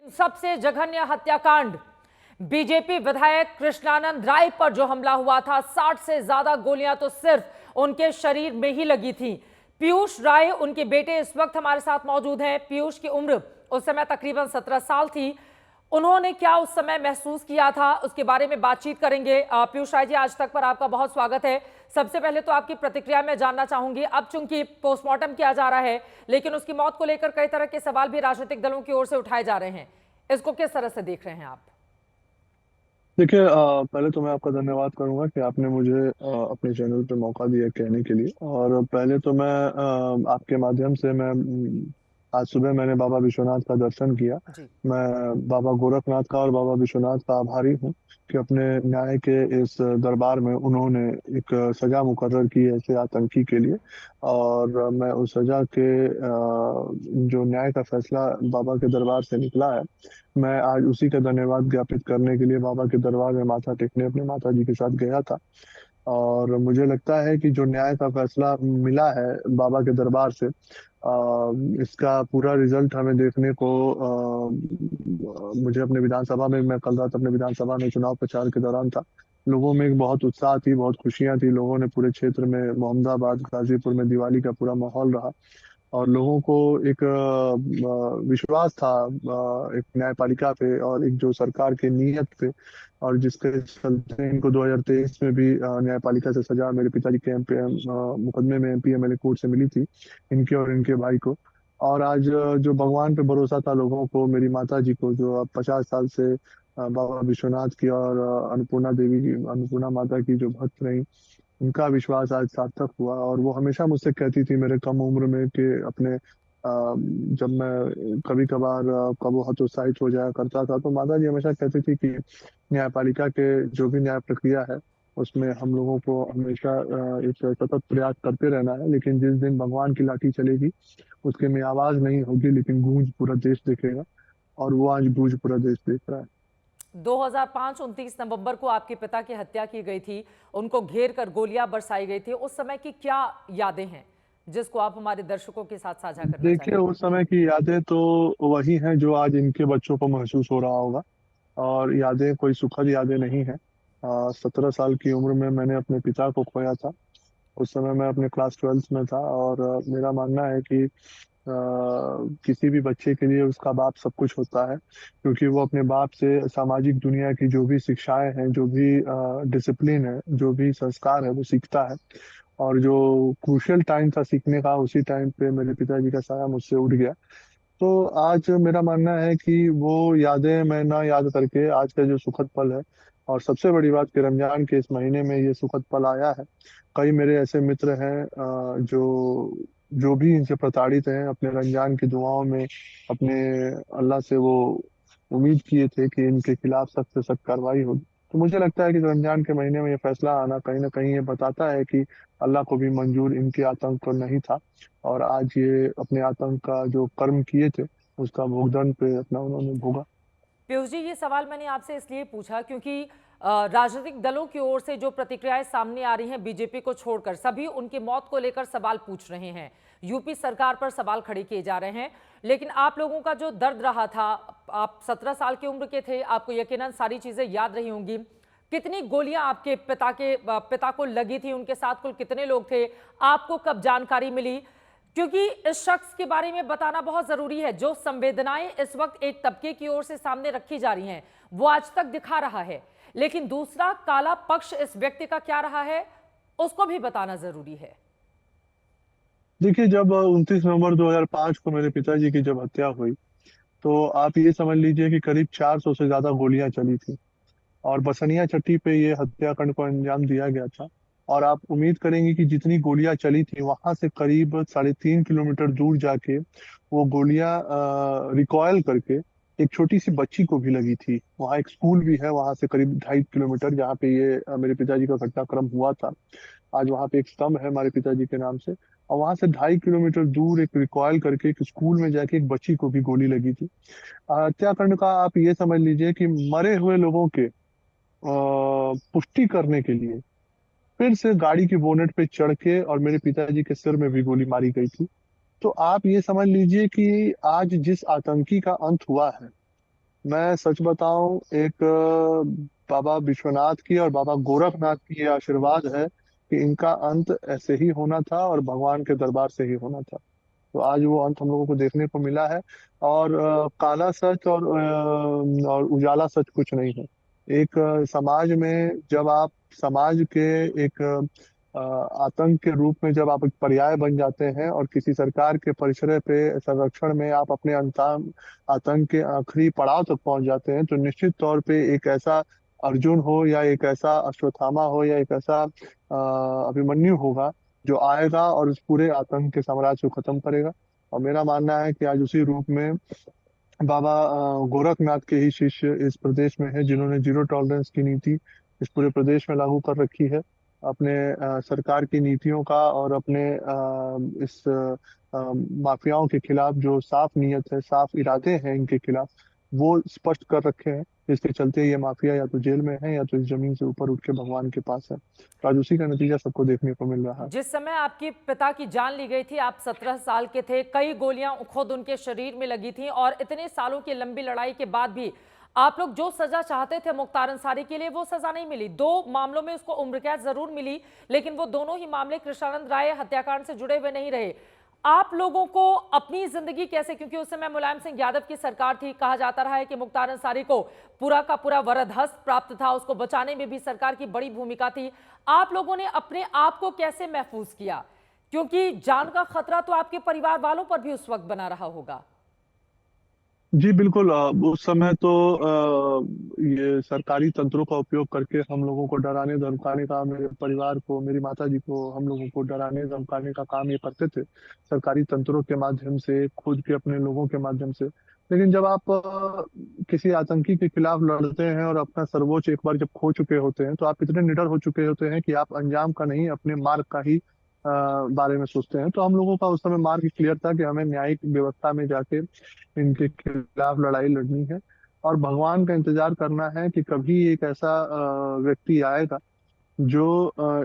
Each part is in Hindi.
सबसे जघन्य हत्याकांड, बीजेपी विधायक कृष्णानंद राय पर जो हमला हुआ था, 60 से ज्यादा गोलियां तो सिर्फ उनके शरीर में ही लगी थी। पीयूष राय उनके बेटे इस वक्त हमारे साथ मौजूद हैं। पीयूष की उम्र उस समय तकरीबन 17 साल थी। उन्होंने क्या उस समय महसूस किया था, उसके बारे में बातचीत करेंगे। पीयूष राय जी, आज तक पर आपका बहुत स्वागत है। सबसे पहले तो आपकी प्रतिक्रिया मैं जानना चाहूंगी। अब चूंकि पोस्टमार्टम किया जा रहा है, लेकिन उसकी मौत को लेकर कई तरह के सवाल भी राजनीतिक दलों की ओर से उठाए जा रहे हैं। इसको किस तरह से देख रहे हैं आप? देखिए, पहले तो मैं आपका धन्यवाद करूंगा कि आपने मुझे अपने चैनल पे मौका दिया कहने के लिए। और पहले तो मैं आपके माध्यम से आज सुबह मैंने बाबा विश्वनाथ का दर्शन किया। जी। मैं बाबा गोरखनाथ का और बाबा विश्वनाथ का आभारी हूँ कि अपने न्याय के इस दरबार में उन्होंने एक सजा मुकर्रर की है ऐसे आतंकी के लिए। और मैं उस सजा के जो न्याय का फैसला बाबा के दरबार से निकला है, मैं आज उसी का धन्यवाद ज्ञापित करने के लिए बाबा के दरबार में माथा टेकने अपने माता जी के साथ गया था। और मुझे लगता है कि जो न्याय का फैसला मिला है बाबा के दरबार से, इसका पूरा रिजल्ट हमें देखने को मुझे अपने विधानसभा में, मैं कल रात अपने विधानसभा में चुनाव प्रचार के दौरान था। लोगों में एक बहुत उत्साह थी, बहुत खुशियां थी। लोगों ने पूरे क्षेत्र में, मोहम्मदाबाद गाजीपुर में दिवाली का पूरा माहौल रहा। और लोगों को एक विश्वास था एक न्यायपालिका पे और एक जो सरकार की नीयत पे। और जिसके चलते इनको 2023 में भी न्यायपालिका से सजा मेरे पिताजी के मुकदमे में एमपी एमएलए कोर्ट से मिली थी, इनके और इनके भाई को। और आज जो भगवान पे भरोसा था लोगों को, मेरी माता जी को, जो अब 50 साल से बाबा विश्वनाथ की और अन्नपूर्णा देवी की, अन्नपूर्णा माता की जो भक्त रही, उनका विश्वास आज सार्थक हुआ। और वो हमेशा मुझसे कहती थी मेरे कम उम्र में कि अपने जब मैं कभी कभार कबो हतोत्साहित हो जाया करता था, तो माता जी हमेशा कहती थी कि न्यायपालिका के जो भी न्याय प्रक्रिया है उसमें हम लोगों को हमेशा एक सतत प्रयास करते रहना है। लेकिन जिस दिन भगवान की लाठी चलेगी उसके में आवाज नहीं होगी, लेकिन गूंज पूरा देश देखेगा। और वो आज गूंज पूरा देश देख रहा है। 2005 29 नवंबर को आपके पिता की हत्या की गई थी, उनको घेर कर गोलियां बरसाई गई थी। उस समय की क्या यादें हैं जिसको आप हमारे दर्शकों के साथ साझा करना देखिए, चाहेंगे? उस समय की यादें तो वही हैं जो आज इनके बच्चों को महसूस हो रहा होगा। और यादें कोई सुखद यादें नहीं है। 17 साल की उम्र में मैंने अपने पिता को खोया था। उस समय मैं अपने क्लास 12th में था। और मेरा मानना है कि किसी भी बच्चे के लिए उसका बाप सब कुछ होता है, क्योंकि वो अपने बाप से सामाजिक दुनिया की जो भी शिक्षाएं हैं, जो भी डिसिप्लिन है, जो भी संस्कार है, वो सीखता है। और जो क्रूशियल टाइम था सीखने का, उसी टाइम पे मेरे पिताजी का साया मुझसे उठ गया। तो आज मेरा मानना है कि वो यादें मैं ना याद करके आज का जो सुखद पल है, और सबसे बड़ी बात कि रमजान के इस महीने में ये सुखद पल आया है। कई मेरे ऐसे मित्र हैं जो जो भी इनसे प्रताड़ित हैं, अपने रमजान की दुआओं में अपने अल्लाह से वो उम्मीद किए थे कि इनके खिलाफ सख्त से सख्त कार्रवाई होगी। तो मुझे लगता है कि रमजान के महीने में ये फैसला आना कहीं ना कहीं ये बताता है कि अल्लाह को भी मंजूर इनके आतंक पर नहीं था। और आज ये अपने आतंक का जो कर्म किए थे उसका भुगतान पे अपना उन्होंने भोगा। पीयूष जी, ये सवाल मैंने आपसे इसलिए पूछा क्योंकि राजनीतिक दलों की ओर से जो प्रतिक्रियाएं सामने आ रही हैं, बीजेपी को छोड़कर सभी उनकी मौत को लेकर सवाल पूछ रहे हैं। यूपी सरकार पर सवाल खड़े किए जा रहे हैं। लेकिन आप लोगों का जो दर्द रहा था, आप 17 साल की उम्र के थे, आपको यकीनन सारी चीजें याद रही होंगी। कितनी गोलियां आपके पिता को लगी थी, उनके साथ कुल कितने लोग थे, आपको कब जानकारी मिली? क्योंकि इस शख्स के बारे में बताना बहुत जरूरी है। जो संवेदनाएं इस वक्त एक तबके की ओर से सामने रखी जा रही हैं, वो आज तक दिखा रहा है, लेकिन दूसरा काला पक्ष इस व्यक्ति का क्या रहा है, उसको भी बताना जरूरी है। देखिए, जब 29 नवंबर 2005 को मेरे पिताजी की जब हत्या हुई, तो आप ये समझ लीजिए कि करीब 400 से ज्यादा गोलियां चली थी। और बसनिया चट्टी पे ये हत्याकांड को अंजाम दिया गया था। और आप उम्मीद करेंगे कि जितनी गोलियां चली थी वहां से करीब 3.5 किलोमीटर दूर जाके वो गोलियां रिकॉयल करके एक छोटी सी बच्ची को भी लगी थी। वहाँ एक स्कूल भी है, वहां से करीब 2.5 किलोमीटर, जहाँ पे ये मेरे पिताजी का घटनाक्रम हुआ था। आज वहाँ पे एक स्तंभ है हमारे पिताजी के नाम से। और वहां से 2.5 किलोमीटर दूर एक रिकॉयल करके एक स्कूल में जाके एक बच्ची को भी गोली लगी थी। हत्याकांड का आप ये समझ लीजिए कि मरे हुए लोगों के पुष्टि करने के लिए फिर से गाड़ी की बोनेट पे चढ़ के और मेरे पिताजी के सिर में भी गोली मारी गई थी। तो आप ये समझ लीजिए कि आज जिस आतंकी का अंत हुआ है, मैं सच बताऊं, एक बाबा विश्वनाथ की और बाबा गोरखनाथ की ये आशीर्वाद है कि इनका अंत ऐसे ही होना था और भगवान के दरबार से ही होना था। तो आज वो अंत हम लोगों को देखने को मिला है। और काला सच और उजाला सच कुछ नहीं है। एक समाज में जब आप समाज के एक आतंक के रूप में जब आप एक पर्याय बन जाते हैं और किसी सरकार के परिसर पे संरक्षण में आप अपने आतंक के आखिरी पड़ाव तक पहुंच जाते हैं, तो निश्चित तौर पे एक ऐसा अर्जुन हो या एक ऐसा अश्वत्थामा हो या एक ऐसा अभिमन्यु होगा जो आएगा और उस पूरे आतंक के साम्राज्य को खत्म करेगा। और मेरा मानना है कि आज उसी रूप में बाबा गोरखनाथ के ही शिष्य इस प्रदेश में है, जिन्होंने जीरो टॉलरेंस की नीति इस पूरे प्रदेश में लागू कर रखी है। अपने सरकार की नीतियों का और अपने इस माफियाओं के खिलाफ जो साफ नीयत है, साफ इरादे हैं इनके खिलाफ, वो स्पष्ट कर रखे हैं। इसके चलते ये माफिया या तो जेल में है या तो इस जमीन से ऊपर उठ के भगवान के पास है। तो आज उसी का नतीजा सबको देखने को मिल रहा है। जिस समय आपके पिता की जान ली गई थी, आप 17 साल के थे, कई गोलियां खुद उनके शरीर में लगी थी और इतने सालों की लंबी लड़ाई के बाद भी आप लोग जो सजा चाहते थे मुख्तार अंसारी के लिए, वो सजा नहीं मिली। 2 मामलों में उसको उम्र कैद जरूर मिली, लेकिन वो दोनों ही मामले कृष्णानंद राय हत्याकांड से जुड़े हुए नहीं रहे। आप लोगों को अपनी जिंदगी कैसे, क्योंकि उस समय मुलायम सिंह यादव की सरकार थी, कहा जाता रहा है कि मुख्तार अंसारी को पूरा का पूरा वरद हस्त प्राप्त था, उसको बचाने में भी सरकार की बड़ी भूमिका थी। आप लोगों ने अपने आप को कैसे महफूज किया, क्योंकि जान का खतरा तो आपके परिवार वालों पर भी उस वक्त बना रहा होगा। जी बिल्कुल। उस समय तो ये सरकारी तंत्रों का उपयोग करके हम लोगों को डराने धमकाने का, मेरे परिवार को, मेरी माता जी को, हम लोगों को डराने धमकाने का काम ये करते थे, सरकारी तंत्रों के माध्यम से, खुद के अपने लोगों के माध्यम से। लेकिन जब आप किसी आतंकी के खिलाफ लड़ते हैं और अपना सर्वोच्च एक बार जब खो चुके होते हैं, तो आप इतने निडर हो चुके होते हैं कि आप अंजाम का नहीं, अपने मार्ग का ही बारे में सोचते हैं। तो हम लोगों का उस समय मार्ग क्लियर था कि हमें न्यायिक व्यवस्था में जाके इनके खिलाफ लड़ाई लड़नी है और भगवान का इंतजार करना है कि कभी एक ऐसा व्यक्ति आएगा जो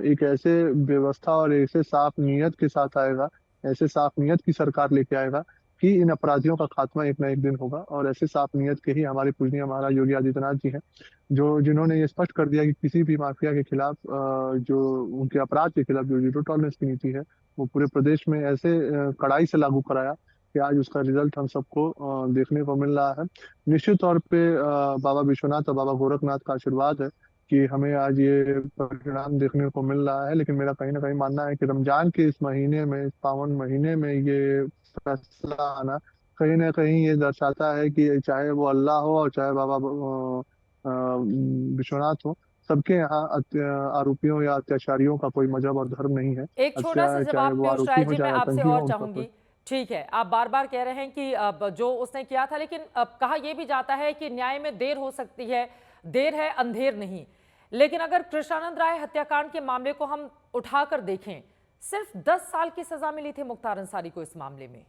एक ऐसे व्यवस्था और ऐसे साफ नीयत के साथ आएगा, ऐसे साफ नीयत की सरकार लेके आएगा कि इन अपराधियों का खात्मा एक ना एक दिन होगा। और ऐसे साफ नीयत के ही हमारे पूजनीय महाराज योगी आदित्यनाथ जी हैं, जो जिन्होंने ये स्पष्ट कर दिया कि किसी भी माफिया के खिलाफ जो उनके अपराध के खिलाफ जो जीरो टॉलरेंस की नीति है, वो पूरे प्रदेश में ऐसे कड़ाई से लागू कराया कि आज उसका रिजल्ट हम सबको देखने को मिल रहा है। निश्चित तौर पे बाबा विश्वनाथ और बाबा गोरखनाथ का आशीर्वाद है कि हमें आज ये परिणाम देखने को मिल रहा है। लेकिन मेरा कहीं ना कहीं मानना है कि रमजान के इस महीने में, इस पावन महीने में ये फैसला आना कहीं ना कहीं ये दर्शाता है कि चाहे वो अल्लाह हो और चाहे बाबा विश्वनाथ हो, सबके यहाँ आरोपियों या अत्याचारियों का कोई मजहब और धर्म नहीं है। एक छोटा सा चाहे जवाब वो पीयूष आरोपी राय हो जी मैं चाहे आपसे आतंकी हो, और उनका चाहूंगी। ठीक है, आप बार बार कह रहे हैं कि अब जो उसने किया था, लेकिन अब कहा यह भी जाता है कि न्याय में देर हो सकती है, देर है अंधेर नहीं। लेकिन अगर कृष्णानंद राय हत्याकांड के मामले को हम उठाकर देखें, सिर्फ 10 साल की सजा मिली थी मुख्तार अंसारी को इस मामले में।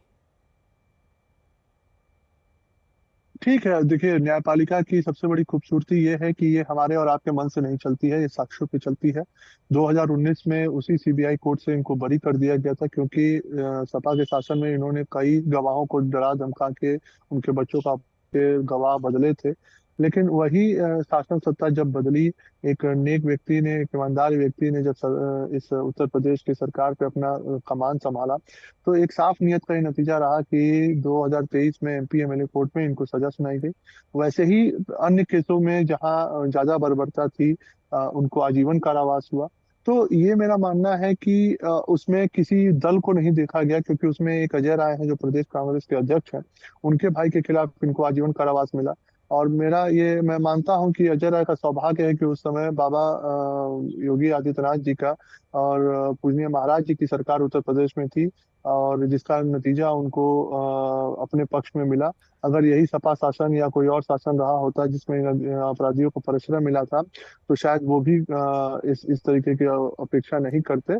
ठीक है। देखिए, न्यायपालिका की सबसे बड़ी खूबसूरती ये है कि ये हमारे और आपके मन से नहीं चलती है, ये साक्ष्यों पे चलती है। 2019 में उसी सीबीआई कोर्ट से इनको बरी कर दिया गया था, क्योंकि सपा के शासन में इन्होंने कई गवाहों को डरा धमका के उनके बच्चों का के गवाह बदले थे। लेकिन वही शासन सत्ता जब बदली, एक नेक व्यक्ति ने, एक ईमानदार व्यक्ति ने जब इस उत्तर प्रदेश की सरकार पे अपना कमान संभाला, तो एक साफ नियत का ही नतीजा रहा कि 2023 में एमपी एमएलए कोर्ट में इनको सजा सुनाई गई। वैसे ही अन्य केसों में जहां ज्यादा बर्बरता थी, उनको आजीवन कारावास हुआ। तो ये मेरा मानना है कि उसमें किसी दल को नहीं देखा गया, क्योंकि उसमें एक अजय राय है जो प्रदेश कांग्रेस के अध्यक्ष हैं, उनके भाई के खिलाफ इनको आजीवन कारावास मिला। और मेरा ये, मैं मानता हूं कि अजय राय का सौभाग्य है कि उस समय बाबा योगी आदित्यनाथ जी का और पूजनीय महाराज जी की सरकार उत्तर प्रदेश में थी, और जिसका नतीजा उनको अपने पक्ष में मिला। अगर यही सपा शासन या कोई और शासन रहा होता जिसमें अपराधियों को परिश्रम मिला था, तो शायद वो भी इस तरीके की अपेक्षा नहीं करते।